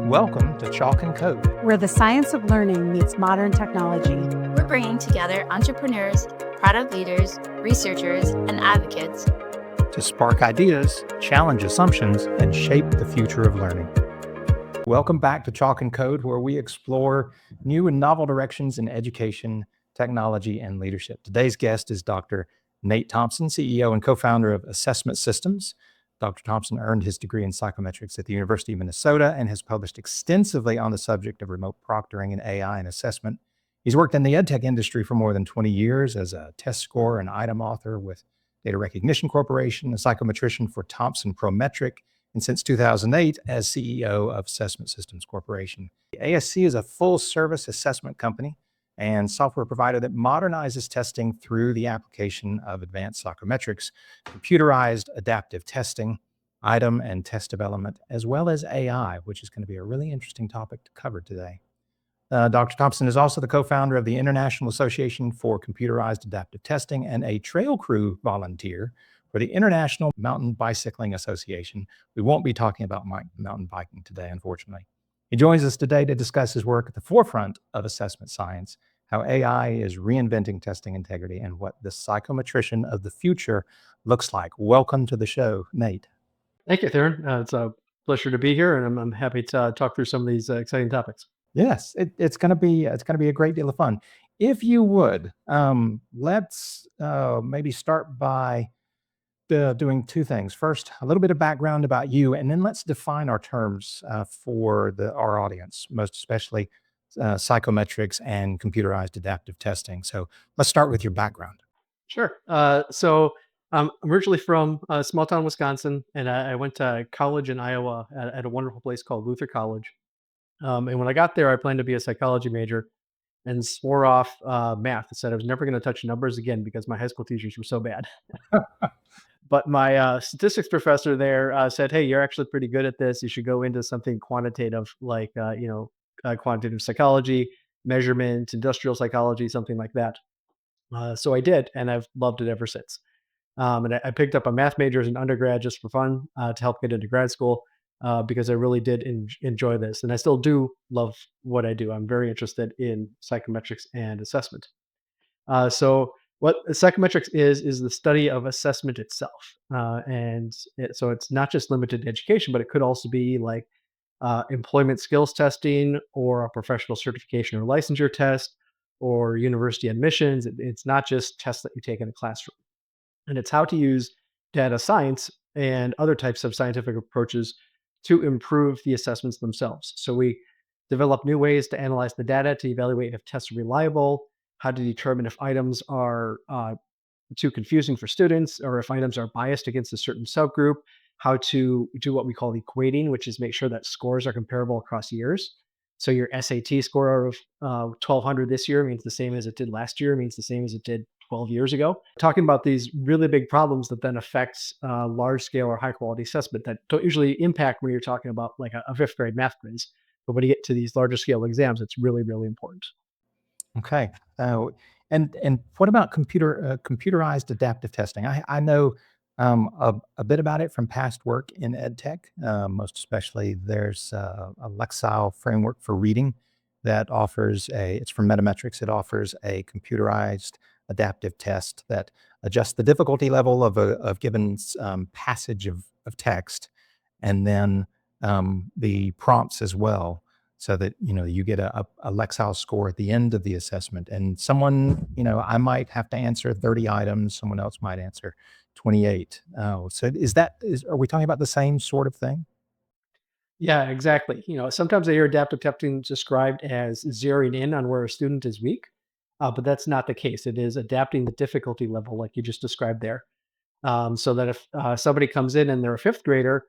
Welcome to Chalk and Code. where the science of learning meets modern technology. We're bringing together entrepreneurs, product leaders, researchers, and advocates To spark ideas, challenge assumptions, and shape the future of learning. Welcome back to Chalk and Code, where we explore new and novel directions in education, technology, and leadership. Today's guest is Dr. Nate Thompson, CEO and co-founder of Assessment Systems. Dr. Thompson earned his degree in psychometrics at the University of Minnesota and has published extensively on the subject of remote proctoring and AI and assessment. He's worked in the edtech industry for more than 20 years as a test score and item author with Data Recognition Corporation, a psychometrician for Thomson Prometric, and since 2008 as CEO of Assessment Systems Corporation. ASC is a full-service assessment company and software provider that modernizes testing through the application of advanced psychometrics, computerized adaptive testing, item and test development, as well as AI, which is going to be a really interesting topic to cover today. Dr. Thompson is also the co-founder of the International Association for Computerized Adaptive Testing and a trail crew volunteer for the International Mountain Bicycling Association. We won't be talking about mountain biking today, unfortunately. He joins us today to discuss his work at the forefront of assessment science, how AI is reinventing testing integrity, and what the psychometrician of the future looks like. Welcome to the show, Nate. Thank you, Theron. It's a pleasure to be here, and I'm happy to talk through some of these exciting topics. Yes, it's going to be a great deal of fun. If you would, let's maybe start by doing two things. First, a little bit of background about you, and then let's define our terms for our audience, most especially psychometrics and computerized adaptive testing. So let's start with your background. Sure. I'm originally from small town Wisconsin, and I went to college in Iowa at a wonderful place called Luther College. And when I got there, I planned to be a psychology major and swore off math. I said I was never going to touch numbers again because my high school teachers were so bad. But my statistics professor there said, "Hey, you're actually pretty good at this. You should go into something quantitative, like quantitative psychology, measurement, industrial psychology, something like that." So I did, and I've loved it ever since. And I picked up a math major as an undergrad just for fun to help get into grad school because I really did enjoy this, and I still do love what I do. I'm very interested in psychometrics and assessment. So what psychometrics is the study of assessment itself, so it's not just limited to education, but it could also be like employment skills testing or a professional certification or licensure test or university admissions. It's not just tests that you take in a classroom, and it's how to use data science and other types of scientific approaches to improve the assessments themselves. So we develop new ways to analyze the data to evaluate if tests are reliable, how to determine if items are too confusing for students or if items are biased against a certain subgroup, how to do what we call equating, which is make sure that scores are comparable across years. So your SAT score of 1200 this year means the same as it did last year, means the same as it did 12 years ago. Talking about these really big problems that then affects large scale or high quality assessment that don't usually impact when you're talking about like a fifth grade math quiz. But when you get to these larger scale exams, it's really, really important. Okay. And what about computerized adaptive testing? I know a bit about it from past work in edtech. Most especially, there's a Lexile framework for reading that offers it's from Metametrics. It offers a computerized adaptive test that adjusts the difficulty level of a given passage of text, and then the prompts as well, so that you get a Lexile score at the end of the assessment. And someone, I might have to answer 30 items, someone else might answer 28. So are we talking about the same sort of thing? Yeah, exactly. Sometimes I hear adaptive testing described as zeroing in on where a student is weak, but that's not the case. It is adapting the difficulty level, like you just described there, so that if somebody comes in and they're a fifth grader,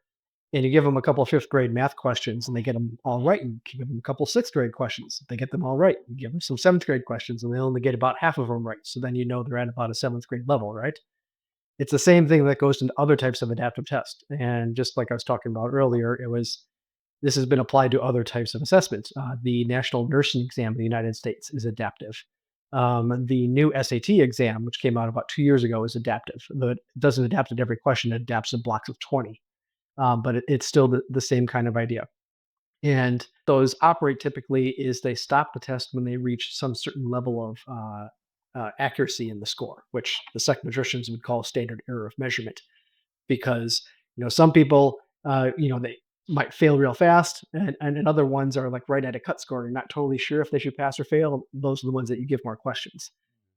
and you give them a couple of fifth grade math questions and they get them all right, and you give them a couple sixth grade questions, they get them all right. You give them some seventh grade questions and they only get about half of them right. So then they're at about a seventh grade level, right? It's the same thing that goes into other types of adaptive tests. And just like I was talking about earlier, this has been applied to other types of assessments. The National Nursing Exam in the United States is adaptive. The new SAT exam, which came out about 2 years ago, is adaptive. Though it doesn't adapt at every question, it adapts in blocks of 20. But it's still the same kind of idea. And those operate typically is they stop the test when they reach some certain level of accuracy in the score, which the psychometricians would call standard error of measurement. Because some people, they might fail real fast, and other ones are like right at a cut score. You're not totally sure if they should pass or fail. Those are the ones that you give more questions.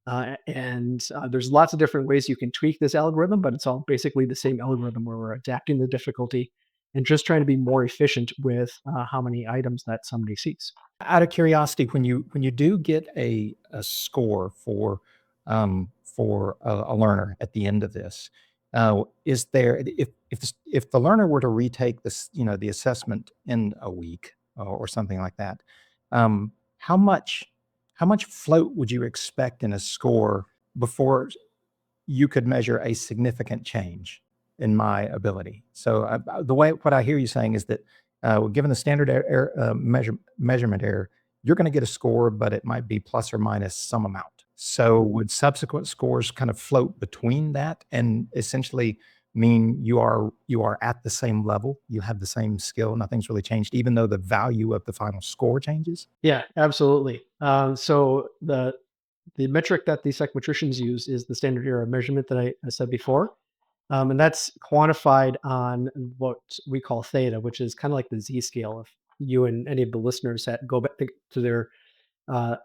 And there's lots of different ways you can tweak this algorithm, but it's all basically the same algorithm where we're adapting the difficulty and just trying to be more efficient with how many items that somebody sees. Out of curiosity, when you do get a score for a learner at the end of this, is there if the learner were to retake this, the assessment in a week or something like that, um, how much how much float would you expect in a score before you could measure a significant change in my ability? So the way what I hear you saying is that given the standard measurement error, you're going to get a score, but it might be plus or minus some amount. So would subsequent scores kind of float between that and essentially mean you are at the same level, you have the same skill, nothing's really changed, even though the value of the final score changes? Yeah, absolutely. So the metric that the psychometricians use is the standard error of measurement that I said before. And that's quantified on what we call theta, which is kind of like the Z scale. If you and any of the listeners that go back to their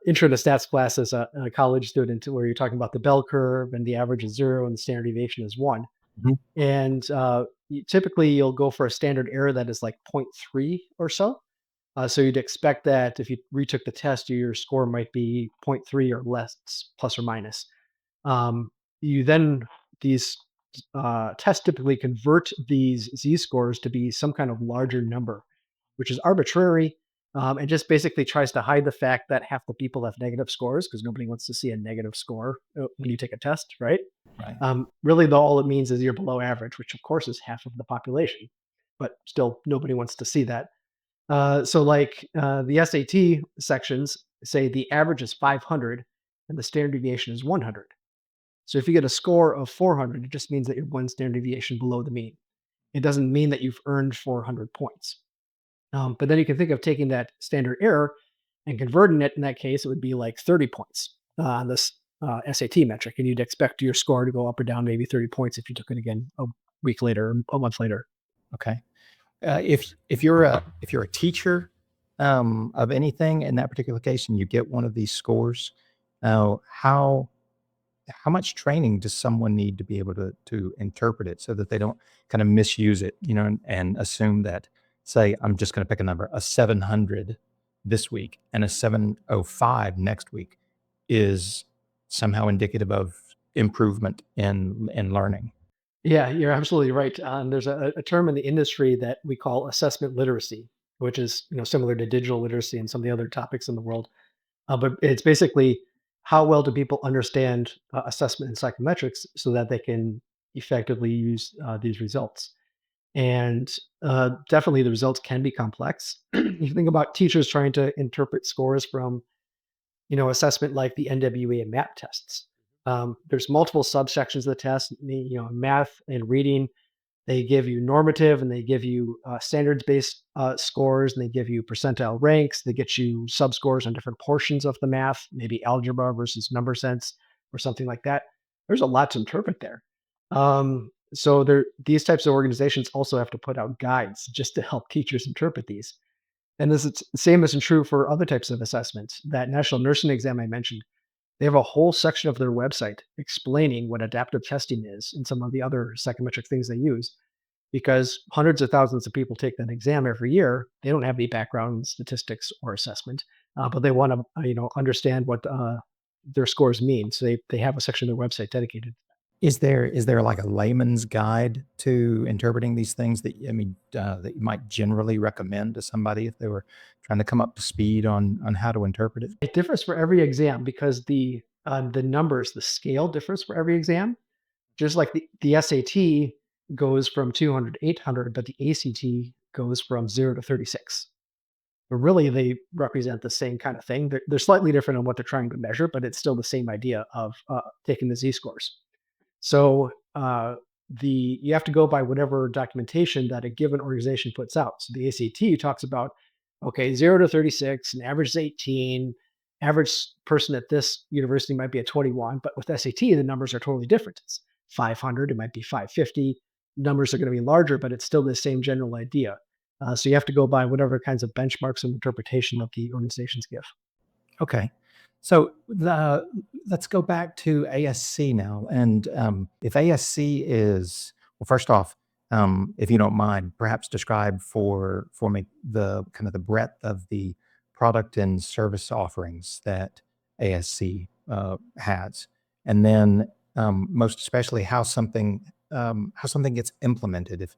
intro to stats class as a college student, where you're talking about the bell curve and the average is 0 and the standard deviation is 1. Mhm. And typically you'll go for a standard error that is like zero point 0.3 or so. So you'd expect that if you retook the test, your score might be zero point 0.3 or less, plus or minus. Um, you then these tests typically convert these z-scores to be some kind of larger number, which is arbitrary, and just basically tries to hide the fact that half the people have negative scores because nobody wants to see a negative score when you take a test, right? Right. Really, though, all it means is you're below average, which of course is half of the population, but still nobody wants to see that. So, like the SAT sections say the average is 500 and the standard deviation is 100. So if you get a score of 400, it just means that you're one standard deviation below the mean. It doesn't mean that you've earned 400 points. But then you can think of taking that standard error and converting it. In that case, it would be like 30 points on this SAT metric, and you'd expect your score to go up or down maybe 30 points if you took it again a week later, or a month later. Okay. If you're a teacher of anything in that particular case, and you get one of these scores, how much training does someone need to be able to interpret it so that they don't kind of misuse it, and assume that, say, I'm just going to pick a number, a 700 this week and a 705 next week is somehow indicative of improvement in learning. Yeah, you're absolutely right. There's a term in the industry that we call assessment literacy, which is similar to digital literacy and some of the other topics in the world. But it's basically how well do people understand assessment and psychometrics so that they can effectively use these results. And definitely the results can be complex. You think about teachers trying to interpret scores from assessment like the NWA and MAP tests. There's multiple subsections of the test. Math and reading, they give you normative and they give you standards based scores and they give you percentile ranks. They get you sub scores on different portions of the math, maybe algebra versus number sense or something like that. There's a lot to interpret there. So these types of organizations also have to put out guides just to help teachers interpret these. And this is the same isn't true for other types of assessments. That national nursing exam I mentioned, they have a whole section of their website explaining what adaptive testing is and some of the other psychometric things they use. Because hundreds of thousands of people take that exam every year, they don't have any background in statistics or assessment, but they want to understand what their scores mean. So they have a section of their website dedicated. Is there like a layman's guide to interpreting these things that, I mean, that you might generally recommend to somebody if they were trying to come up to speed on how to interpret it? It differs for every exam because the numbers, the scale differs for every exam. Just like the SAT goes from 200 to 800, but the ACT goes from 0 to 36. But really, they represent the same kind of thing. They're slightly different on what they're trying to measure, but it's still the same idea of taking the z-scores. So you have to go by whatever documentation that a given organization puts out. So the ACT talks about Okay, 0 to 36, an average is 18. Average person at this university might be a 21, but with SAT, the numbers are totally different. It's 500, it might be 550. Numbers are going to be larger, but it's still the same general idea. So you have to go by whatever kinds of benchmarks and interpretation that the organizations give. Okay. So let's go back to ASC now. And if ASC is, well, first off, if you don't mind, perhaps describe for me the kind of the breadth of the product and service offerings that ASC has, and then most especially how something gets implemented.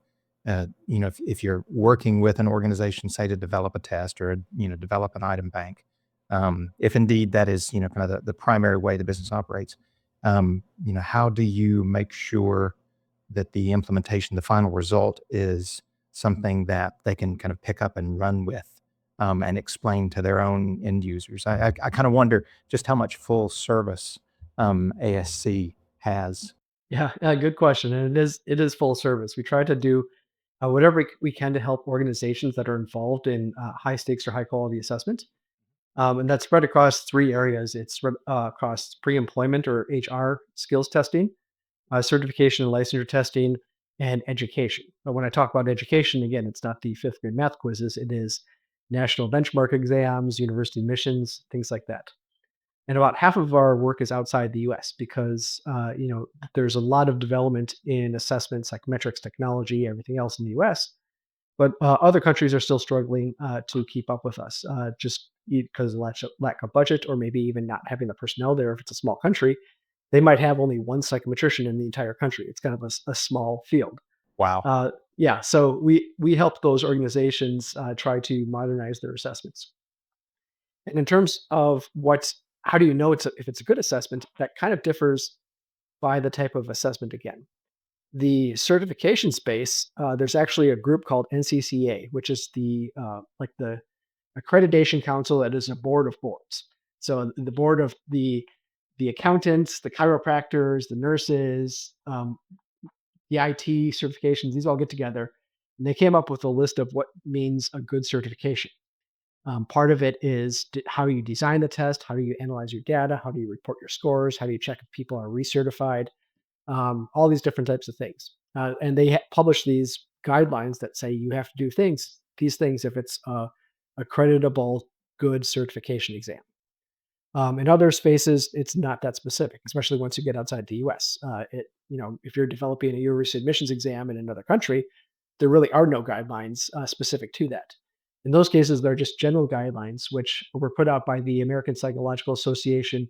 If you're working with an organization, say to develop a test or develop an item bank, if indeed that is kind of the primary way the business operates, how do you make sure that the implementation, the final result, is something that they can kind of pick up and run with, and explain to their own end users? I kind of wonder just how much full service ASC has. Yeah, yeah, good question. And it is full service. We try to do whatever we can to help organizations that are involved in high stakes or high quality assessment. And that's spread across three areas. It's across pre-employment or HR skills testing, certification and licensure testing, and education. But when I talk about education, again, it's not the fifth grade math quizzes. It is national benchmark exams, university admissions, things like that. And about half of our work is outside the U.S. because there's a lot of development in assessment, psychometrics, technology, everything else in the U.S. But other countries are still struggling to keep up with us, just because of lack of budget, or maybe even not having the personnel there. If it's a small country, they might have only one psychometrician in the entire country. It's kind of a small field. Wow. Yeah, so we help those organizations try to modernize their assessments. And in terms of how do you know if it's a good assessment, that kind of differs by the type of assessment again. The certification space, there's actually a group called NCCA, which is the accreditation council that is a board of boards. So the board of the accountants, the chiropractors, the nurses, the IT certifications, these all get together, and they came up with a list of what means a good certification. Part of it is how you design the test, how do you analyze your data, how do you report your scores, how do you check if people are recertified, all these different types of things. And they publish these guidelines that say you have to do these things if it's a creditable, good certification exam. In other spaces, it's not that specific, especially once you get outside the U.S. If you're developing a university admissions exam in another country, there really are no guidelines specific to that. In those cases, they're just general guidelines, which were put out by the American Psychological Association,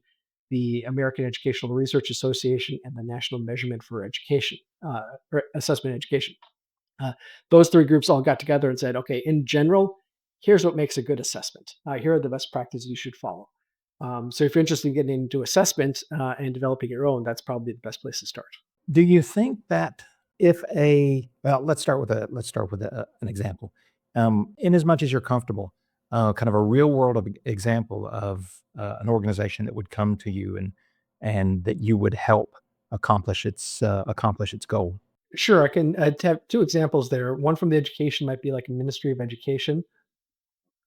the American Educational Research Association, and the National Measurement for Education, or Assessment Education. Uh, those three groups all got together and said, okay, in general, here's what makes a good assessment. Here are the best practices you should follow. So if you're interested in getting into assessment and developing your own, that's probably the best place to start. Do you think that if a well, let's start with an example. In as much as you're comfortable, kind of a real world example of an organization that would come to you and that you would help accomplish its goal. Sure, I can have two examples there. One from the education might be like a Ministry of Education,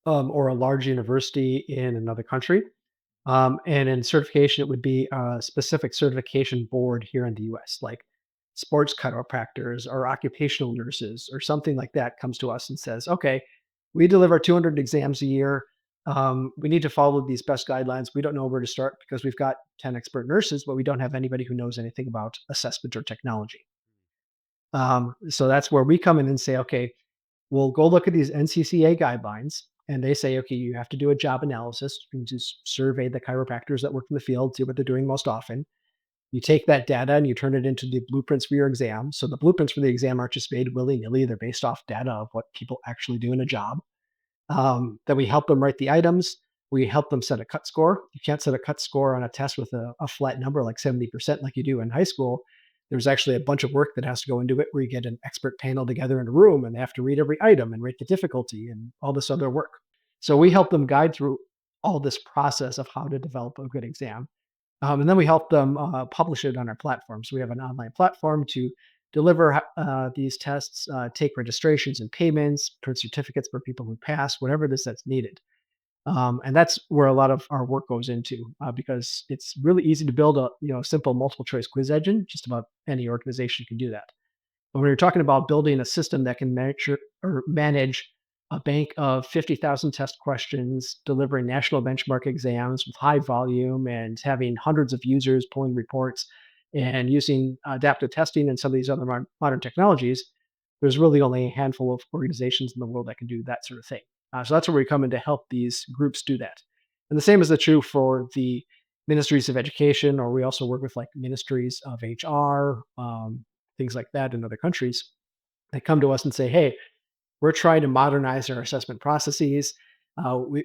or a large university in another country. And in certification, it would be a specific certification board here in the US, like sports chiropractors or occupational nurses or something like that comes to us and says, okay, we deliver 200 exams a year. We need to follow these best guidelines. We don't know where to start because we've got 10 expert nurses, but we don't have anybody who knows anything about assessment or technology. So that's where we come in and say, okay, we'll go look at these NCCA guidelines, and they say, okay, you have to do a job analysis. You can just survey the chiropractors that work in the field, see what they're doing most often. You take that data and you turn it into the blueprints for your exam. So the blueprints for the exam aren't just made willy nilly; they're based off data of what people actually do in a job. Then we help them write the items. We help them set a cut score. You can't set a cut score on a test with a flat number like 70% like you do in high school. There's actually a bunch of work that has to go into it where you get an expert panel together in a room and they have to read every item and rate the difficulty and all this other work. So we help them guide through all this process of how to develop a good exam. And then we help them publish it on our platform. So we have an online platform to deliver these tests, take registrations and payments, print certificates for people who pass, whatever it is that's needed. And that's where a lot of our work goes into because it's really easy to build a simple multiple choice quiz engine. Just about any organization can do that. But when you're talking about building a system that can manage a bank of 50,000 test questions, delivering national benchmark exams with high volume, and having hundreds of users pulling reports, and using adaptive testing and some of these other modern technologies, there's really only a handful of organizations in the world that can do that sort of thing. So that's where we come in to help these groups do that. And the same is true for the ministries of education, or we also work with like ministries of HR, things like that in other countries. They come to us and say, hey, we're trying to modernize our assessment processes.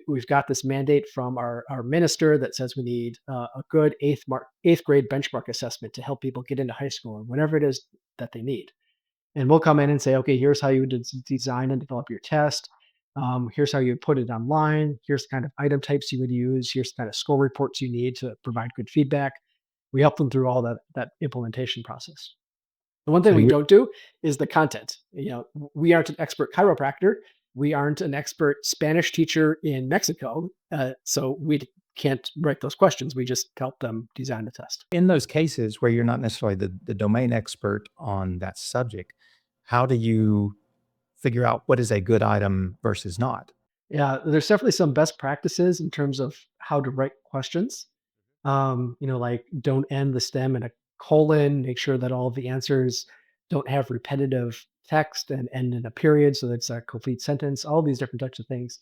We've got this mandate from our minister that says we need a good eighth grade benchmark assessment to help people get into high school and whatever it is that they need. And we'll come in and say, okay, here's how you would design and develop your test. Here's how you put it online. Here's the kind of item types you would use. Here's the kind of score reports you need to provide good feedback. We help them through all that implementation process. The one thing So we you don't do is the content. We aren't an expert chiropractor. We aren't an expert Spanish teacher in Mexico. So we can't write those questions. We just help them design the test. in those cases where you're not necessarily the domain expert on that subject, how do you figure out what is a good item versus not? Yeah, there's definitely some best practices in terms of how to write questions. Like don't end the stem in a colon, make sure that all of the answers don't have repetitive text and end in a period so that's a complete sentence, all these different types of things.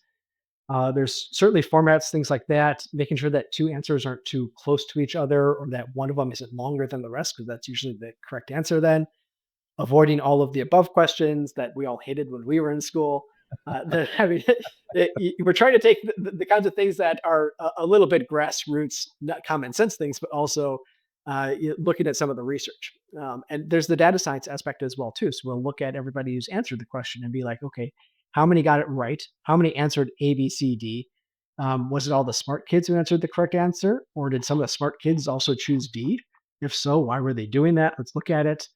There's certainly formats, things like that, making sure that two answers aren't too close to each other or that one of them isn't longer than the rest, because that's usually the correct answer then. Avoiding all of the above questions that we all hated when we were in school. I mean, we're trying to take the kinds of things that are a little bit grassroots, not common sense things, but also looking at some of the research. And there's the data science aspect as well too. So we'll look at everybody who's answered the question and be like, okay, how many got it right? How many answered A, B, C, D? Was it all the smart kids who answered the correct answer, or did some of the smart kids also choose D? If so, why were they doing that? Let's look at it.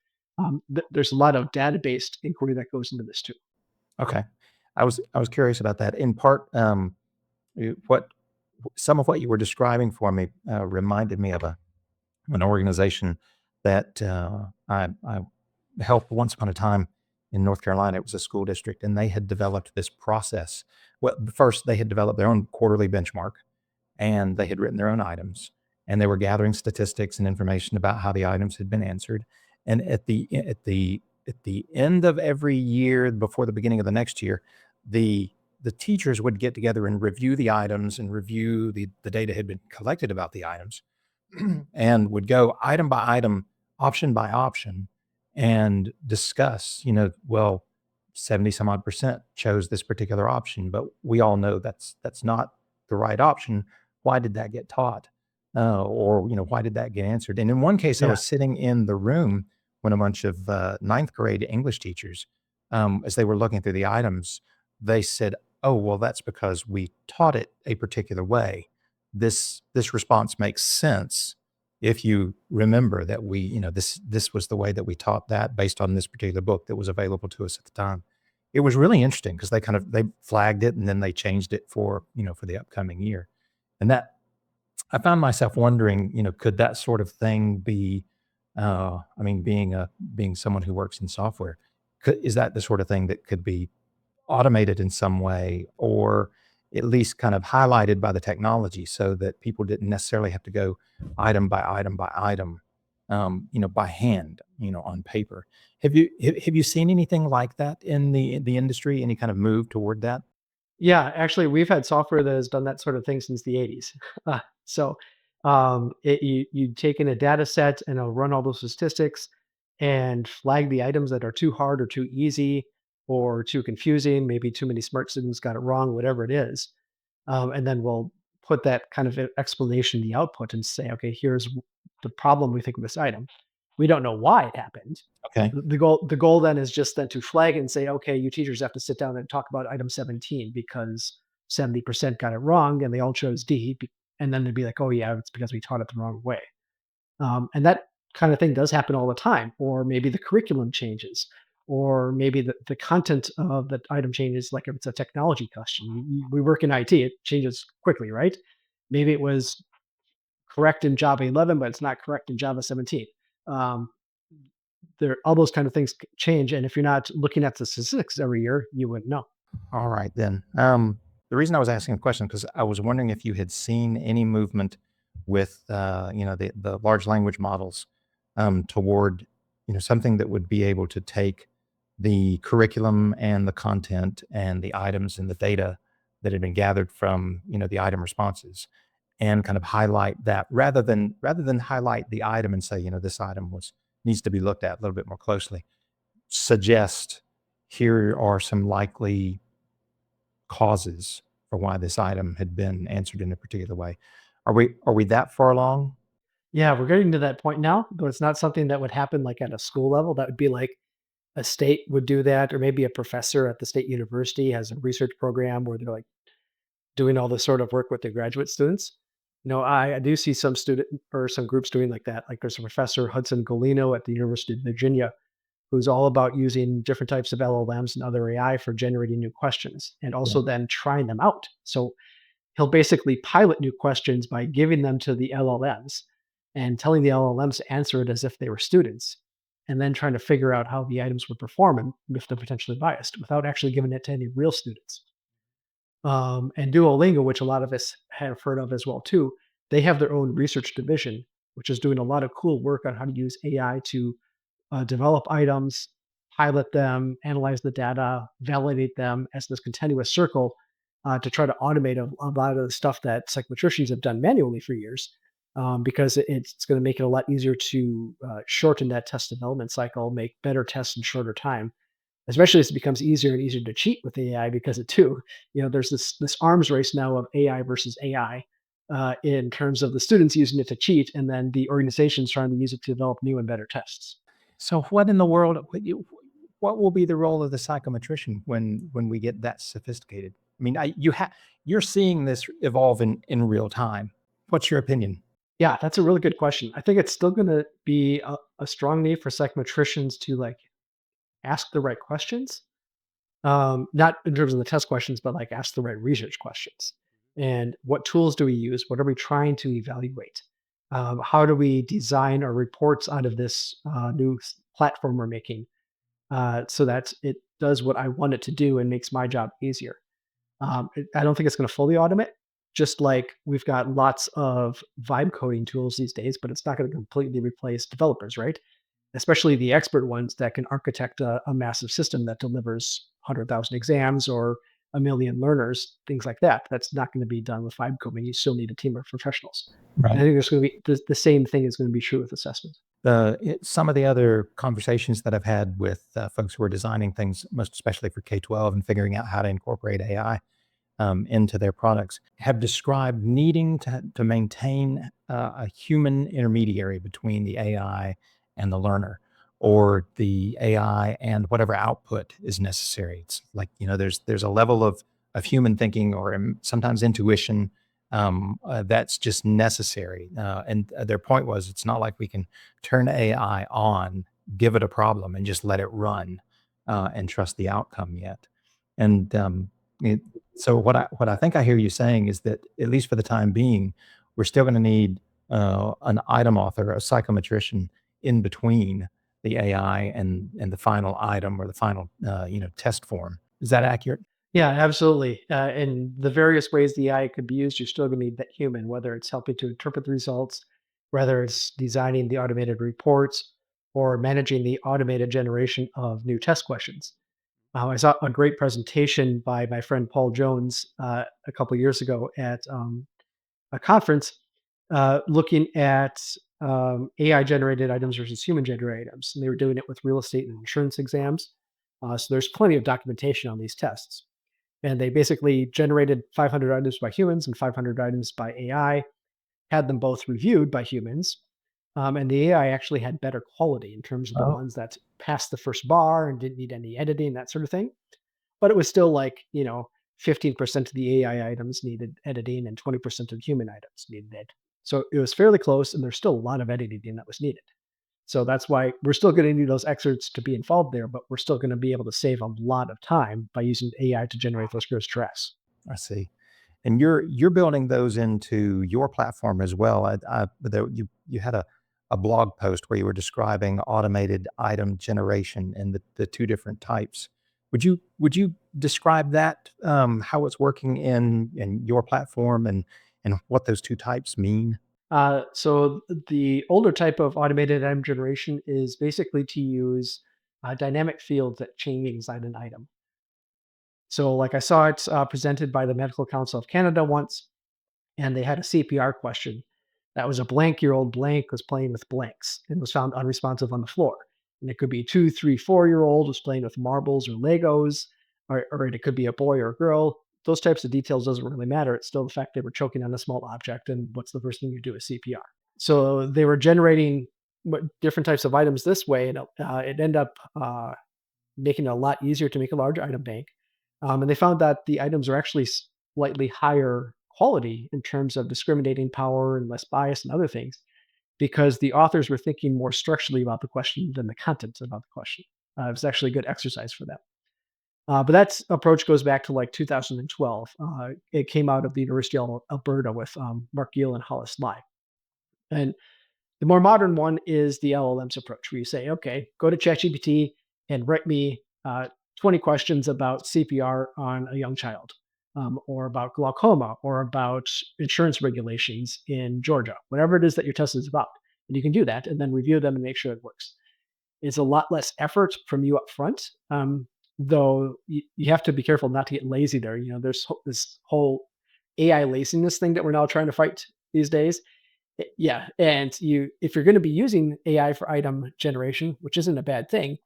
There's a lot of data-based inquiry that goes into this too. Okay. I was curious about that. In part, what some of what you were describing for me reminded me of an organization that I helped once upon a time in North Carolina. It was a school district, and they had developed this process. Well, first they had developed their own quarterly benchmark, and they had written their own items, and they were gathering statistics and information about how the items had been answered. And at the end of every year, before the beginning of the next year, the the teachers would get together and review the items and review the data had been collected about the items and would go item by item, option by option, and discuss, well, 70 some odd percent chose this particular option, but we all know that's not the right option. Why did that get taught? Or, why did that get answered? And in one case, I Yeah, was sitting in the room when a bunch of ninth grade English teachers, as they were looking through the items, they said, oh, well, that's because we taught it a particular way. This response makes sense if you remember that this was the way that we taught that based on this particular book that was available to us at the time. It was really interesting because they flagged it and then they changed it for the upcoming year. And that I found myself wondering, could that sort of thing be I mean, being someone who works in software, is that the sort of thing that could be automated in some way, or at least kind of highlighted by the technology so that people didn't necessarily have to go item by item by item, by hand, on paper. Have you seen anything like that in the industry? Any kind of move toward that? yeah. Actually, we've had software that has done that sort of thing since the '80s. So you take in a data set and it'll run all those statistics and flag the items that are too hard or too easy or too confusing. Maybe too many smart students got it wrong, whatever it is. And then we'll put that kind of explanation in the output and say, okay, here's the problem we think with this item. We don't know why it happened. Okay. The goal then is just then to flag and say, okay, you teachers have to sit down and talk about item 17 because 70% got it wrong and they all chose D. And then they'd be like, oh yeah, it's because we taught it the wrong way. And that kind of thing does happen all the time, or maybe the curriculum changes, or maybe the content of the item changes, like if it's a technology question. We work in IT, it changes quickly, right? Maybe it was correct in Java 11, but it's not correct in Java 17. Um, there, all those kind of things change, and if you're not looking at the statistics every year, you wouldn't know. All right then. The reason I was asking the question because I was wondering if you had seen any movement with the large language models toward something that would be able to take the curriculum and the content and the items and the data that had been gathered from the item responses and kind of highlight that rather than highlight the item and say this item was needs to be looked at a little bit more closely, suggest here are some likely causes for why this item had been answered in a particular way. Are we that far along? Yeah, we're getting to that point now, but it's not something that would happen like at a school level. That would be like a state would do that, or maybe a professor at the state university has a research program where they're like doing all this sort of work with their graduate students. I do see some student or some groups doing like that. Like there's a professor, Hudson Golino at the University of Virginia, who's all about using different types of LLMs and other AI for generating new questions and Yeah. also then trying them out. So he'll basically pilot new questions by giving them to the LLMs and telling the LLMs to answer it as if they were students, and then trying to figure out how the items would perform and if they're potentially biased without actually giving it to any real students. And Duolingo, which a lot of us have heard of as well too, they have their own research division, which is doing a lot of cool work on how to use AI to develop items, pilot them, analyze the data, validate them as this continuous circle to try to automate a lot of the stuff that psychometricians have done manually for years. Because it's going to make it a lot easier to shorten that test development cycle, make better tests in shorter time, especially as it becomes easier and easier to cheat with AI because it too, there's this arms race now of AI versus AI in terms of the students using it to cheat, and then the organizations trying to use it to develop new and better tests. So what in the world? What will be the role of the psychometrician when we get that sophisticated? I mean, you're seeing this evolve in real time. What's your opinion? Yeah, that's a really good question. I think it's still going to be a strong need for psychometricians to like ask the right questions, not in terms of the test questions, but like ask the right research questions. And what tools do we use? What are we trying to evaluate? How do we design our reports out of this new platform we're making so that it does what I want it to do and makes my job easier? I don't think it's going to fully automate. Just like we've got lots of vibe coding tools these days, but it's not going to completely replace developers, right? Especially the expert ones that can architect a massive system that delivers 100,000 exams or a million learners, things like that. That's not going to be done with vibe coding. You still need a team of professionals. And I Right. think there's going to be the same thing is going to be true with assessment. Some of the other conversations that I've had with folks who are designing things, most especially for K-12 and figuring out how to incorporate AI into their products, have described needing to maintain a human intermediary between the AI and the learner, or the AI and whatever output is necessary. It's like there's a level of human thinking or sometimes intuition that's just necessary. And their point was, it's not like we can turn AI on, give it a problem, and just let it run and trust the outcome yet. And it, so what I think I hear you saying is that at least for the time being, we're still going to need an item author, a psychometrician in between the AI and the final item or the final test form. Is that accurate? Yeah, absolutely. And the various ways the AI could be used, you're still going to need that human, whether it's helping to interpret the results, whether it's designing the automated reports, or managing the automated generation of new test questions. I saw a great presentation by my friend Paul Jones a couple years ago at a conference looking at AI generated items versus human generated items. And they were doing it with real estate and insurance exams. So there's plenty of documentation on these tests. And they basically generated 500 items by humans and 500 items by AI, had them both reviewed by humans. And the AI actually had better quality in terms of the Oh, ones that passed the first bar and didn't need any editing, that sort of thing. But it was still like, 15% of the AI items needed editing and 20% of human items needed it. So it was fairly close, and there's still a lot of editing that was needed. So that's why we're still going to need those excerpts to be involved there, but we're still going to be able to save a lot of time by using AI to generate those gross drafts. I see. And you're building those into your platform as well. You had a blog post where you were describing automated item generation and the two different types. Would you describe that, how it's working in your platform and what those two types mean? So the older type of automated item generation is basically to use dynamic fields that change inside an item. So, like I saw it presented by the Medical Council of Canada once, and they had a CPR question. That was a blank-year-old blank was playing with blanks and was found unresponsive on the floor. And it could be 2, 3, 4-year-old was playing with marbles or Legos, or it could be a boy or a girl. Those types of details doesn't really matter. It's still the fact they were choking on a small object, and what's the first thing you do is CPR. So they were generating different types of items this way, and it ended up making it a lot easier to make a large item bank. And they found that the items are actually slightly higher quality in terms of discriminating power and less bias and other things because the authors were thinking more structurally about the question than the content about the question. It was actually a good exercise for them. But that approach goes back to like 2012. It came out of the University of Alberta with Mark Gill and Hollis Lai. And the more modern one is the LLM's approach, where you say, okay, go to ChatGPT and write me 20 questions about CPR on a young child, or about glaucoma, or about insurance regulations in Georgia, whatever it is that your test is about. And you can do that and then review them and make sure it works. It's a lot less effort from you up front, though you have to be careful not to get lazy there. There's this whole AI laziness thing that we're now trying to fight these days. Yeah, and if you're going to be using AI for item generation, which isn't a bad thing,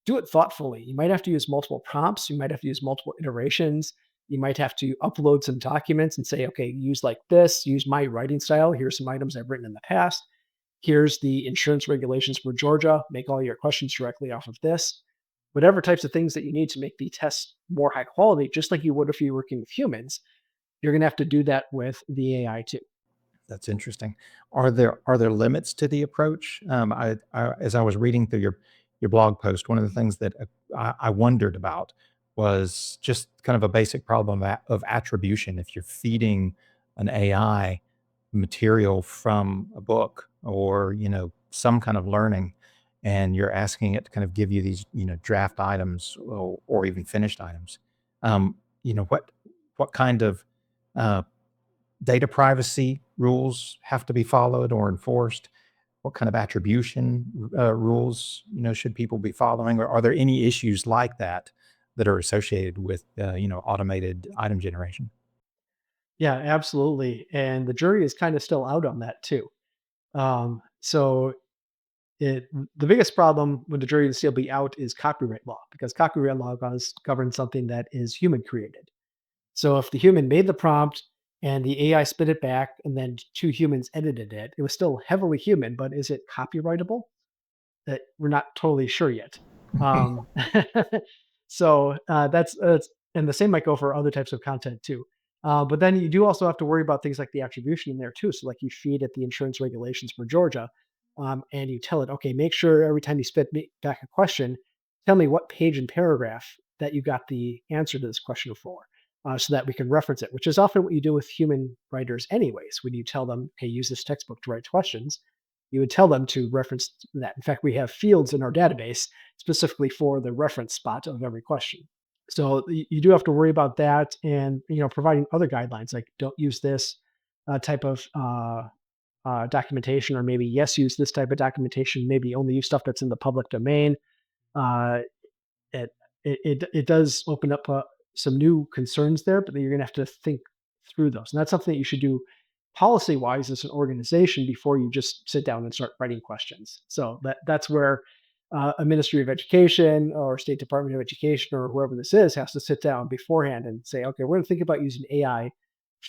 do it thoughtfully. You might have to use multiple prompts. You might have to use multiple iterations. You might have to upload some documents and say, okay, use like this, use my writing style. Here's some items I've written in the past. Here's the insurance regulations for Georgia. Make all your questions directly off of this. Whatever types of things that you need to make the test more high quality, just like you would if you're working with humans, you're going to have to do that with the AI too. That's interesting. Are there limits to the approach? As I was reading through your blog post, one of the things that I wondered about was just kind of a basic problem of attribution. If you're feeding an AI material from a book or some kind of learning, and you're asking it to kind of give you these draft items or even finished items, um, what kind of uh, data privacy rules have to be followed or enforced? What kind of attribution rules, should people be following? Or are there any issues like that that are associated with, automated item generation? Yeah, absolutely. And the jury is kind of still out on that too. So it the biggest problem with the jury to still be out is copyright law because copyright law governs something that is human created. So if the human made the prompt and the AI spit it back and then two humans edited it, it was still heavily human, but is it copyrightable? That we're not totally sure yet. Um, so that's and the same might go for other types of content too. But then you do also have to worry about things like the attribution in there too. So like you feed it the insurance regulations for Georgia, and you tell it, okay, make sure every time you spit back a question, tell me what page and paragraph that you got the answer to this question for, so that we can reference it. Which is often what you do with human writers, anyways. When you tell them, okay, use this textbook to write questions, you would tell them to reference that. In fact, we have fields in our database specifically for the reference spot of every question. So you do have to worry about that, and providing other guidelines like don't use this type of documentation, or maybe yes, use this type of documentation. Maybe only use stuff that's in the public domain. Uh, it it does open up some new concerns there, but then you're going to have to think through those, and that's something that you should do policy wise as an organization before you just sit down and start writing questions. So that's where a Ministry of Education or State Department of Education or whoever this is has to sit down beforehand and say, okay, we're going to think about using AI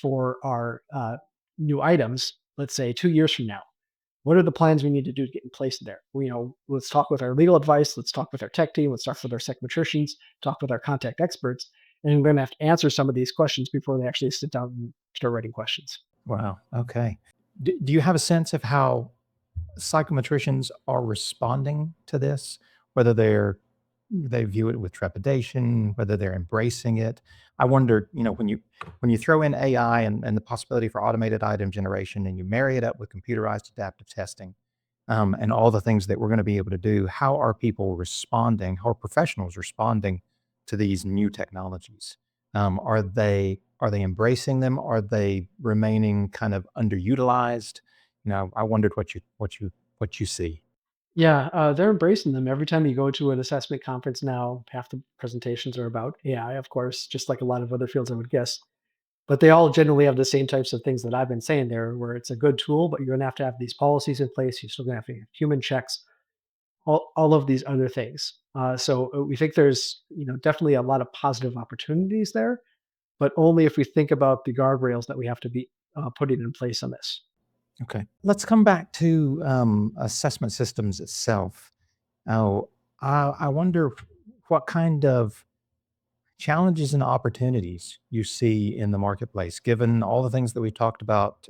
for our new items. Let's say 2 years from now. What are the plans we need to do to get in place there? Let's talk with our legal advice. Let's talk with our tech team. Let's talk with our psychometricians. Talk with our contact experts. And we're going to have to answer some of these questions before they actually sit down and start writing questions. Wow. Okay. Do you have a sense of how psychometricians are responding to this, whether they view it with trepidation, whether they're embracing it. I wonder, when you throw in AI and the possibility for automated item generation, and you marry it up with computerized adaptive testing, and all the things that we're going to be able to do, how are people responding? How are professionals responding to these new technologies? Are they embracing them? Are they remaining kind of underutilized? I wondered what you see. Yeah, they're embracing them. Every time you go to an assessment conference now, half the presentations are about AI, of course, just like a lot of other fields, I would guess. But they all generally have the same types of things that I've been saying there, where it's a good tool, but you're going to have these policies in place. You're still going to have human checks, all of these other things. So we think there's, definitely a lot of positive opportunities there, but only if we think about the guardrails that we have to be putting in place on this. Okay, let's come back to assessment systems itself. Oh, I wonder what kind of challenges and opportunities you see in the marketplace, given all the things that we talked about,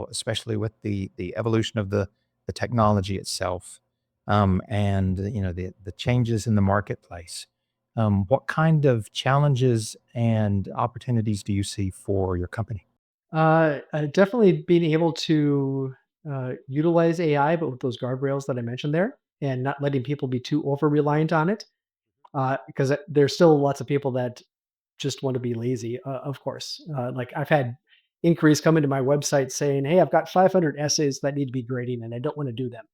especially with the evolution of the technology itself, and the changes in the marketplace. What kind of challenges and opportunities do you see for your company? Definitely being able to utilize AI, but with those guardrails that I mentioned there, and not letting people be too over reliant on it, because there's still lots of people that just want to be lazy. Of course, like I've had inquiries come into my website saying, "Hey, I've got 500 essays that need to be grading, and I don't want to do them.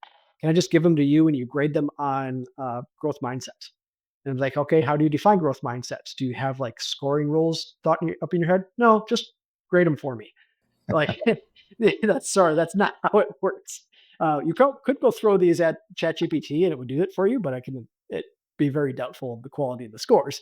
Can I just give them to you and you grade them on growth mindset?" And I'm like, "Okay, how do you define growth mindsets? Do you have like scoring rules up in your head? No, just grade them for me." Like, that's not how it works. You could go throw these at ChatGPT and it would do it for you, but it be very doubtful of the quality of the scores.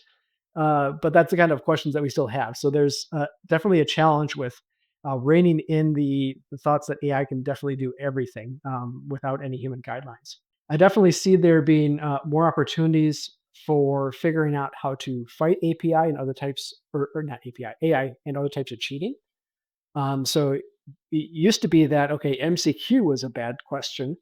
But that's the kind of questions that we still have. So there's definitely a challenge with reining in the thoughts that AI can definitely do everything without any human guidelines. I definitely see there being more opportunities for figuring out how to fight API and other types, or not API, AI and other types of cheating. So it used to be that, okay, MCQ was a bad question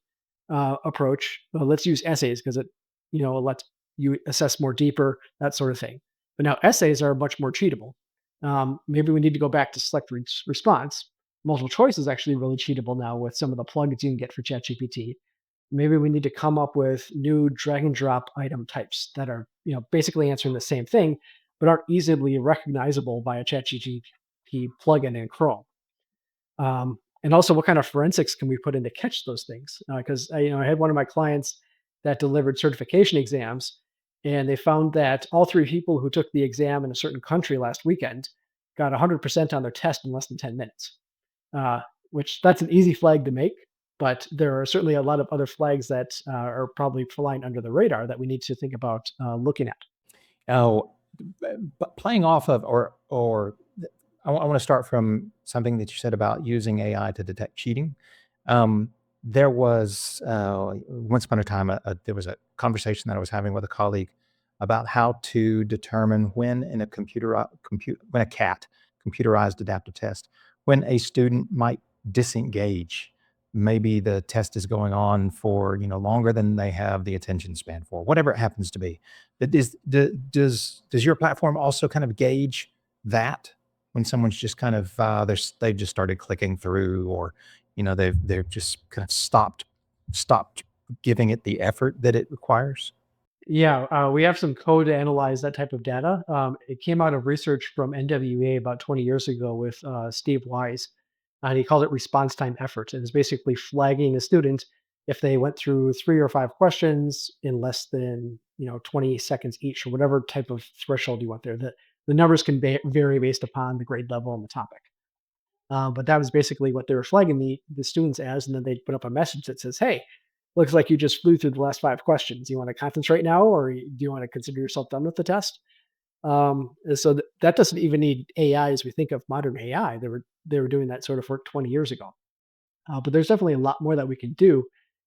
approach. Well, let's use essays because it, lets you assess more deeper, that sort of thing. But now essays are much more cheatable. Maybe we need to go back to select response. Multiple choice is actually really cheatable now with some of the plugins you can get for ChatGPT. Maybe we need to come up with new drag and drop item types that are, basically answering the same thing, but aren't easily recognizable by a ChatGPT plugin in Chrome. And also, what kind of forensics can we put in to catch those things? Because I had one of my clients that delivered certification exams, and they found that all three people who took the exam in a certain country last weekend got 100% on their test in less than 10 minutes. Uh, which that's an easy flag to make, but there are certainly a lot of other flags that are probably flying under the radar that we need to think about looking at. Oh, but playing off of, I want to start from something that you said about using AI to detect cheating. There was once upon a time, there was a conversation that I was having with a colleague about how to determine when in a when a CAT, computerized adaptive test, when a student might disengage. Maybe the test is going on for longer than they have the attention span for, whatever it happens to be. But does your platform also kind of gauge that when someone's just kind of they've just started clicking through, or they've just kind of stopped giving it the effort that it requires? Yeah, we have some code to analyze that type of data. It came out of research from NWA about 20 years ago with Steve Wise, and he called it response time effort. And it's basically flagging a student if they went through 3 or 5 questions in less than 20 seconds each, or whatever type of threshold you want there. The numbers can vary based upon the grade level and the topic. But that was basically what they were flagging the students as, and then they'd put up a message that says, "Hey, looks like you just flew through the last 5 questions. You want to concentrate now, or do you want to consider yourself done with the test?" And so that doesn't even need AI as we think of modern AI. They were doing that sort of work 20 years ago. But there's definitely a lot more that we can do.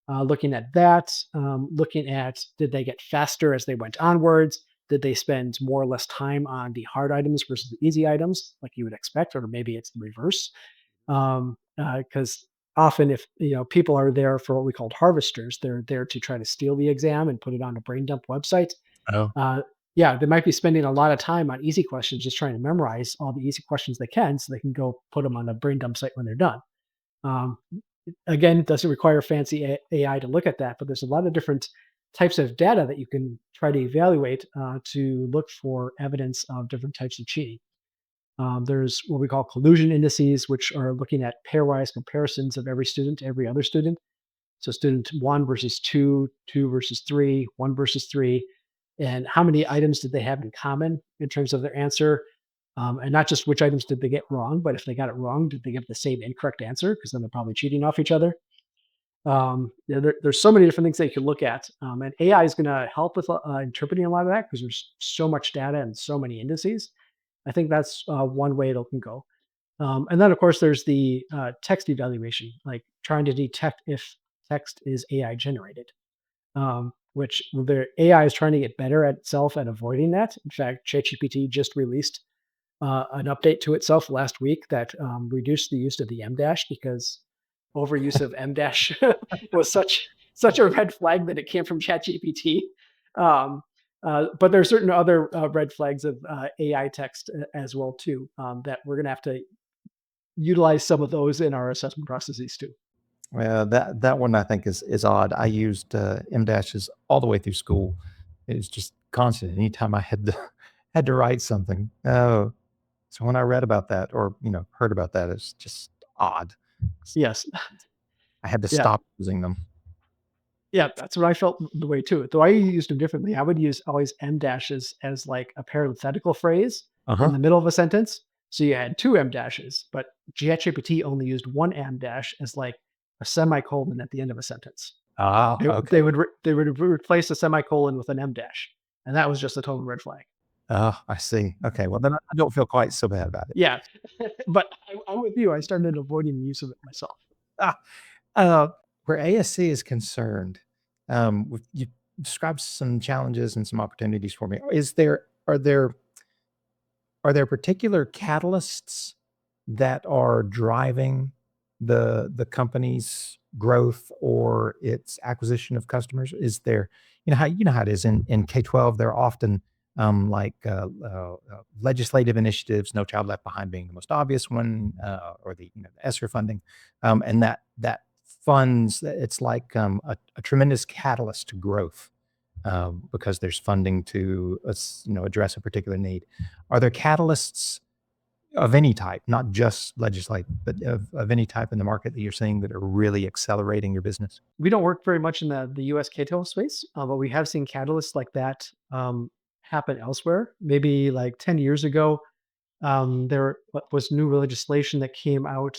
Looking at that, looking at, did they get faster as they went onwards? Did they spend more or less time on the hard items versus the easy items, like you would expect, or maybe it's the reverse? Because often if people are there for what we called harvesters, they're there to try to steal the exam and put it on a brain dump website. Oh, uh, yeah, they might be spending a lot of time on easy questions, just trying to memorize all the easy questions they can so they can go put them on a brain dump site when they're done. um, Again, it doesn't require fancy AI to look at that, but there's a lot of different types of data that you can try to evaluate to look for evidence of different types of cheating. There's what we call collusion indices, which are looking at pairwise comparisons of every student to every other student. So student one versus two, two versus three, one versus three, and how many items did they have in common in terms of their answer? And not just which items did they get wrong, but if they got it wrong, did they give the same incorrect answer? Because then they're probably cheating off each other. Yeah, there's so many different things that you can look at, and AI is going to help with interpreting a lot of that because there's so much data and so many indices. I think that's one way it can go. And then, of course, there's the text evaluation, like trying to detect if text is AI generated, which the AI is trying to get better at itself at avoiding that. In fact, ChatGPT just released an update to itself last week that reduced the use of the M dash because overuse of M dash was such a red flag that it came from ChatGPT. Um, but there are certain other red flags of AI text as well too that we're going to have to utilize some of those in our assessment processes too. well, that one I think is odd. I used M dashes all the way through school. It was just constant. Anytime I had to had to write something. Oh, so when I read about that or heard about that, it's just odd. Yes. I had to Yeah. stop using them. Yeah. That's what I felt the way too. Though I used them differently. I would use always M dashes as like a parenthetical phrase Uh in huh. the middle of a sentence. So you had two M dashes, but ChatGPT only used one M dash as like a semicolon at the end of a sentence. Ah, okay. They would replace a semicolon with an M dash, and that was just a total red flag. Oh, I see. Okay. Well, then I don't feel quite so bad about it. Yeah, but I'm with you. I started avoiding the use of it myself. Ah, uh, where ASC is concerned, you described some challenges and some opportunities for me. Are there particular catalysts that are driving the company's growth or its acquisition of customers? Is there, how it is in K-12, there are often like legislative initiatives, No Child Left Behind being the most obvious one, or the ESSER funding, and that funds. It's like a tremendous catalyst to growth because there's funding to address a particular need. Are there catalysts of any type, not just legislate, but of any type in the market that you're seeing that are really accelerating your business? We don't work very much in the US K-12 space, but we have seen catalysts like that happen elsewhere. Maybe like 10 years ago, there was new legislation that came out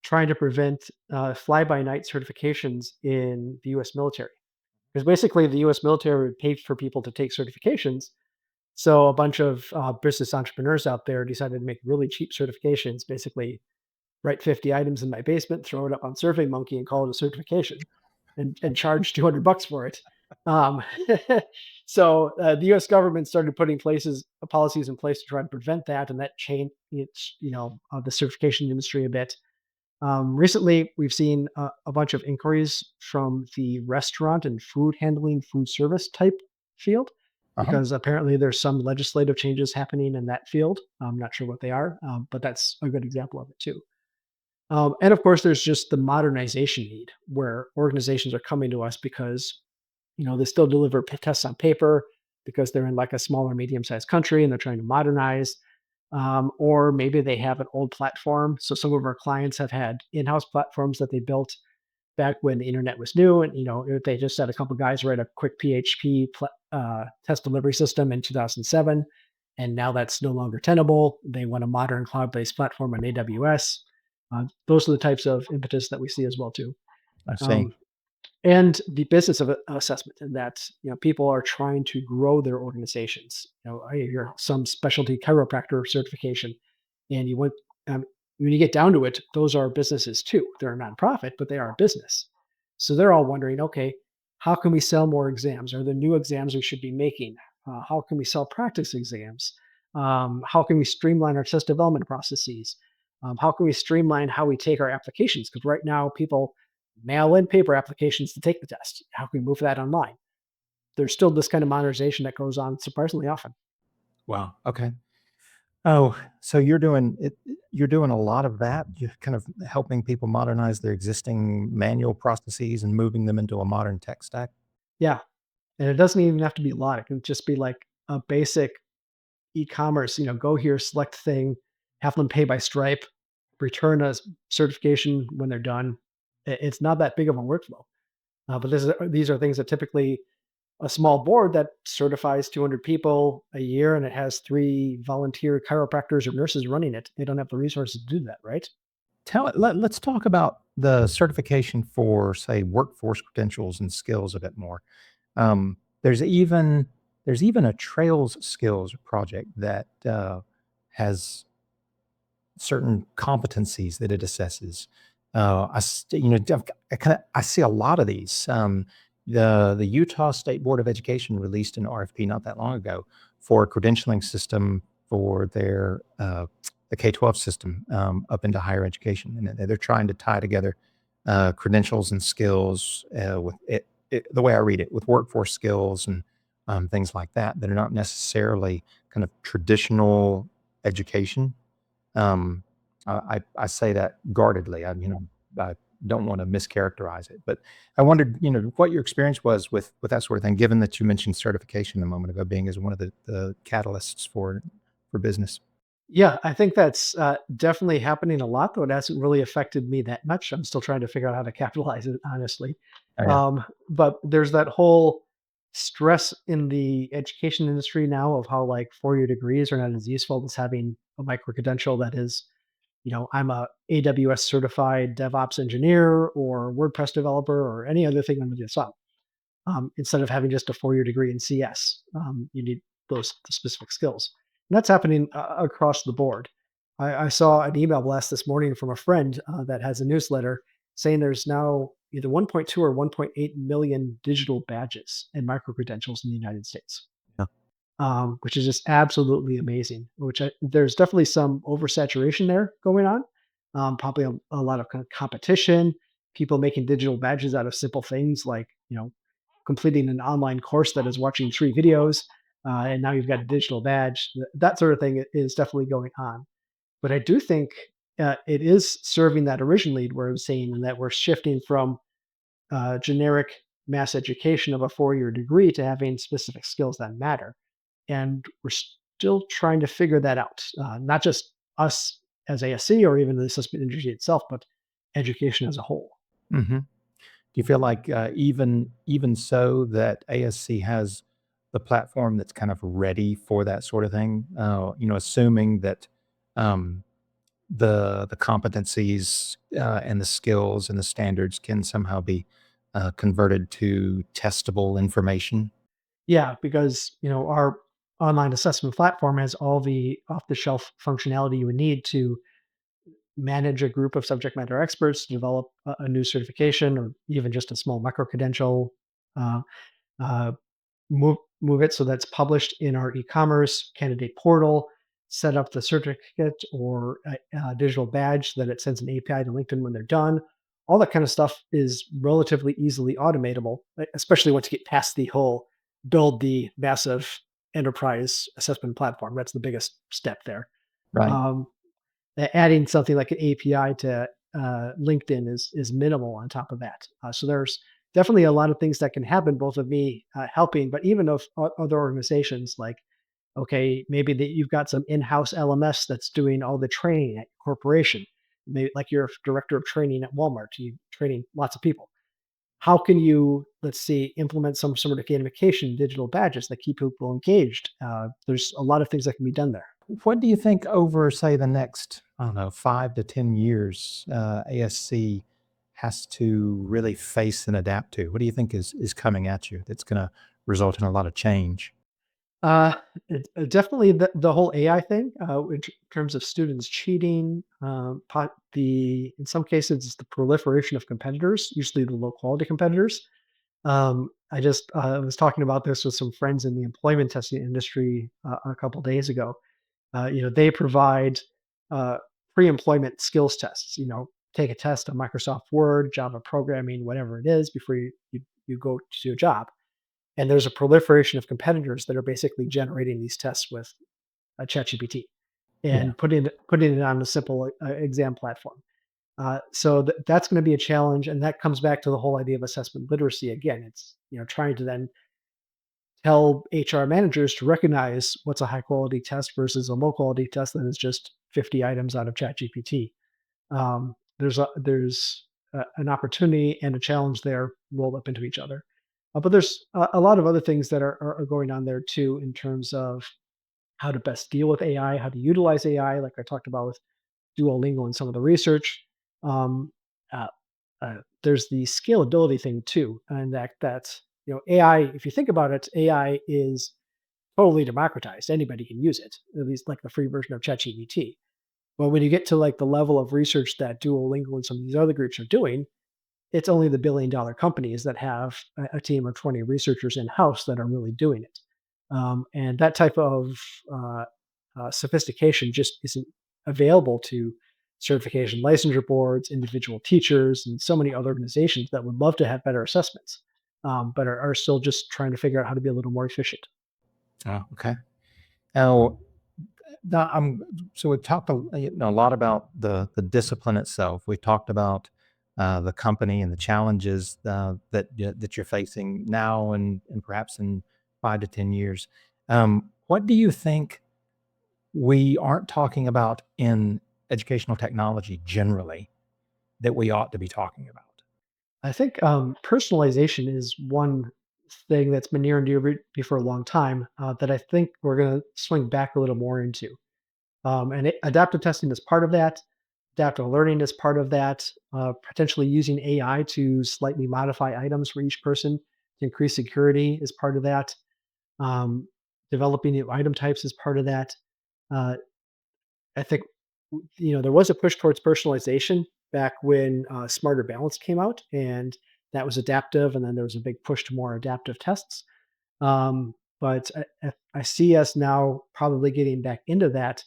trying to prevent fly-by-night certifications in the US military. Because basically, the US military would pay for people to take certifications. So a bunch of business entrepreneurs out there decided to make really cheap certifications, basically write 50 items in my basement, throw it up on SurveyMonkey, and call it a certification, and charge $200 for it. Um, so the U.S. government started putting policies in place to try to prevent that, and that changed the certification industry a bit. Recently, we've seen a bunch of inquiries from the restaurant and food handling, food service type field, Uh-huh. because apparently there's some legislative changes happening in that field. I'm not sure what they are, but that's a good example of it too. And of course, there's just the modernization need where organizations are coming to us because they still deliver tests on paper because they're in like a smaller, medium-sized country and they're trying to modernize. Or maybe they have an old platform. So some of our clients have had in-house platforms that they built back when the internet was new, and they just had a couple guys write a quick PHP test delivery system in 2007, and now that's no longer tenable. They want a modern cloud-based platform on AWS. Those are the types of impetus that we see as well too. I see. Um, and the business of assessment, and that people are trying to grow their organizations. I hear some specialty chiropractor certification, and um, when you get down to it, those are businesses too. They're a nonprofit, but they are a business. So they're all wondering, okay, how can we sell more exams? Are there new exams we should be making? How can we sell practice exams? How can we streamline our test development processes? How can we streamline how we take our applications? Because right now people mail in paper applications to take the test. How can we move that online? There's still this kind of modernization that goes on surprisingly often. Wow. Okay. Oh, so you're doing it. You're doing a lot of that. You're kind of helping people modernize their existing manual processes and moving them into a modern tech stack. Yeah, and it doesn't even have to be a lot. It can just be like a basic e-commerce. Go here, select thing, have them pay by Stripe, return a certification when they're done. It's not that big of a workflow. But these are things that typically a small board that certifies 200 people a year and it has 3 volunteer chiropractors or nurses running it. They don't have the resources to do that, right? Let's talk about the certification for, say, workforce credentials and skills a bit more. Um, there's even there's even a Trails skills project that has certain competencies that it assesses. I see a lot of these. The Utah State Board of Education released an RFP not that long ago for a credentialing system for the K-12 system up into higher education, and they're trying to tie together credentials and skills with the way I read it, with workforce skills and things like that that are not necessarily kind of traditional education. um, I say that guardedly. I don't want to mischaracterize it, but I wondered, what your experience was with that sort of thing, given that you mentioned certification a moment ago being as one of the catalysts for business. Yeah, I think that's definitely happening a lot, though it hasn't really affected me that much. I'm still trying to figure out how to capitalize it, honestly. Oh, yeah. But there's that whole stress in the education industry now of how like 4-year degrees are not as useful as having a micro credential that is, I'm a AWS certified DevOps engineer or WordPress developer or any other thing under the sun. Instead of having just a 4-year degree in CS. You need those specific skills. And that's happening across the board. I saw an email blast this morning from a friend that has a newsletter saying there's now either 1.2 or 1.8 million digital badges and micro credentials in the United States, Yeah. which is just absolutely amazing. There's definitely some oversaturation there going on. Probably a lot of kind of competition, people making digital badges out of simple things like completing an online course that is watching 3 videos, and now you've got a digital badge. That sort of thing is definitely going on. But I do think it is serving that original lead where I'm saying that we're shifting from generic mass education of a 4-year degree to having specific skills that matter. And we're still trying to figure that out. Not just us as ASC or even the assessment industry itself, but education as a whole. hmm Do you feel like even so that ASC has the platform that's kind of ready for that sort of thing? Assuming that um, the competencies and the skills and the standards can somehow be converted to testable information. Yeah, because our online assessment platform has all the off-the-shelf functionality you would need to manage a group of subject matter experts, develop a new certification, or even just a small micro credential. Uh, uh, move it so that's published in our e-commerce candidate portal. Set up the certificate or a digital badge that it sends an API to LinkedIn when they're done. All that kind of stuff is relatively easily automatable, especially once you get past the whole build the massive enterprise assessment platform. That's the biggest step there. Right. Um, Adding something like an API to LinkedIn is minimal on top of that. So there's definitely a lot of things that can happen, both of me helping, but even of other organizations like, okay, maybe that you've got some in-house LMS that's doing all the training at your corporation. Maybe like you're a director of training at Walmart, you training lots of people. How can you, let's see, implement some sort of gamification, digital badges that keep people engaged? There's a lot of things that can be done there. What do you think over, say, the next, I don't know, 5 to 10 years, ASC has to really face and adapt to? What do you think is coming at you that's going to result in a lot of change? Uh, Definitely the whole AI thing, terms of students cheating, in some cases it's the proliferation of competitors, usually the low quality competitors. I just was talking about this with some friends in the employment testing industry a couple days ago. They provide uh, pre-employment skills tests. Take a test on Microsoft Word, Java programming, whatever it is, before you go to a job. And there's a proliferation of competitors that are basically generating these tests with a ChatGPT Yeah. and putting it on a simple exam platform. So that's going to be a challenge, and that comes back to the whole idea of assessment literacy. Again, it's trying to then tell HR managers to recognize what's a high quality test versus a low quality test that is just 50 items out of ChatGPT. There's an opportunity and a challenge there rolled up into each other. But there's a lot of other things that are going on there too, in terms of how to best deal with AI, how to utilize AI, like I talked about with Duolingo and some of the research. Um, uh, there's the scalability thing too, and AI. If you think about it, AI is totally democratized. Anybody can use it, at least like the free version of ChatGPT. But when you get to like the level of research that Duolingo and some of these other groups are doing, it's only the billion-dollar companies that have a team of 20 researchers in house that are really doing it. And that type of sophistication just isn't available to certification licensure boards, individual teachers, and so many other organizations that would love to have better assessments, but are still just trying to figure out how to be a little more efficient. Oh, okay. Now, so we've talked a lot about the discipline itself. We've talked about the company and the challenges that you're facing now and perhaps in 5 to 10 years. What do you think we aren't talking about in educational technology generally that we ought to be talking about? I think personalization is one thing that's been near and dear to me for a long time, that I think we're going to swing back a little more into. Adaptive testing is part of that. Adaptive learning is part of that. Potentially using AI to slightly modify items for each person to increase security is part of that. Um, Developing new item types is part of that. Uh, I think there was a push towards personalization back when Smarter Balance came out, and that was adaptive. And then there was a big push to more adaptive tests. But I see us now probably getting back into that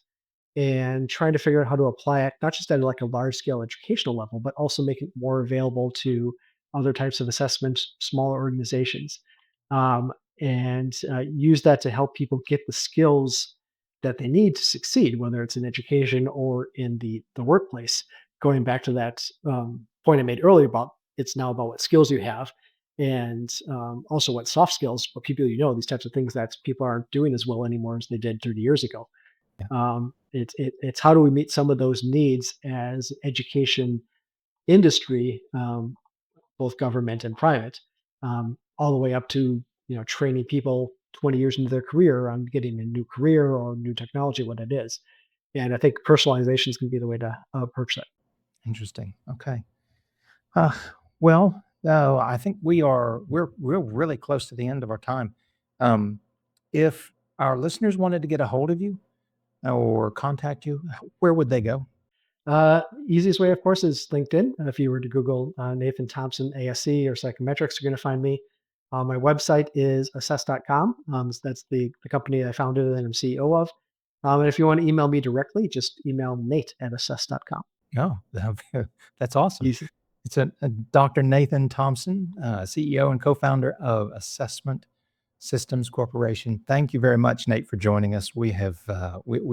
and trying to figure out how to apply it, not just at like a large scale educational level, but also make it more available to other types of assessments, smaller organizations, and use that to help people get the skills that they need to succeed, whether it's in education or in the workplace. Going back to that point I made earlier about it's now about what skills you have, and also what soft skills, what people these types of things that people aren't doing as well anymore as they did 30 years ago. Yeah. It's how do we meet some of those needs as education industry, both government and private, all the way up to training people 20 years into their career on getting a new career or new technology, what it is. And I think personalization is going to be the way to approach that. Interesting. Okay. Uh, well, I think we're really close to the end of our time. Um, if our listeners wanted to get a hold of you or contact you, where would they go? Easiest way, of course, is LinkedIn. If you were to Google Nathan Thompson ASC or psychometrics, you're going to find me. My website is assess.com. So that's the company I founded and I'm CEO of. And if you want to email me directly, just email nate@assess.com. Oh, that's awesome. Easy. It's a Dr. Nathan Thompson, CEO and co-founder of Assessment Systems Corporation. Thank you very much, Nate, for joining us. We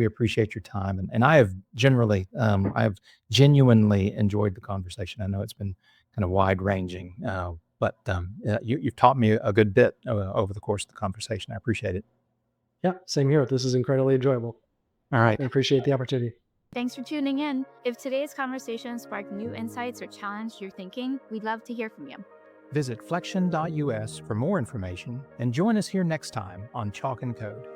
appreciate your time, and I have genuinely enjoyed the conversation. I know it's been kind of wide ranging, but you've taught me a good bit over the course of the conversation. I appreciate it. Yeah, same here. This is incredibly enjoyable. All right. I appreciate the opportunity. Thanks for tuning in. If today's conversation sparked new insights or challenged your thinking, we'd love to hear from you. Visit flexion.us for more information and join us here next time on Chalk and Code.